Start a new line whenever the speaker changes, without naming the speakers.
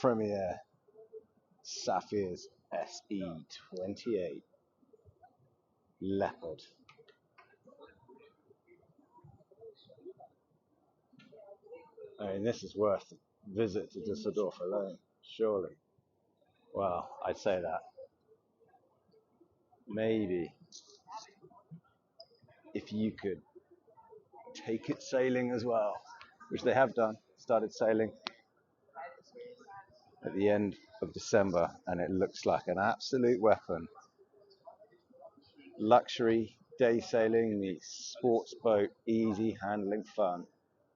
Premier Saffier's SE28 Leopard. I mean, this is worth a visit to Dusseldorf alone, surely. Well, I'd say that. Maybe if you could take it sailing as well, which they have done, started sailing at the end of December, and it looks like an absolute weapon. Luxury day sailing meets sports boat, easy handling fun.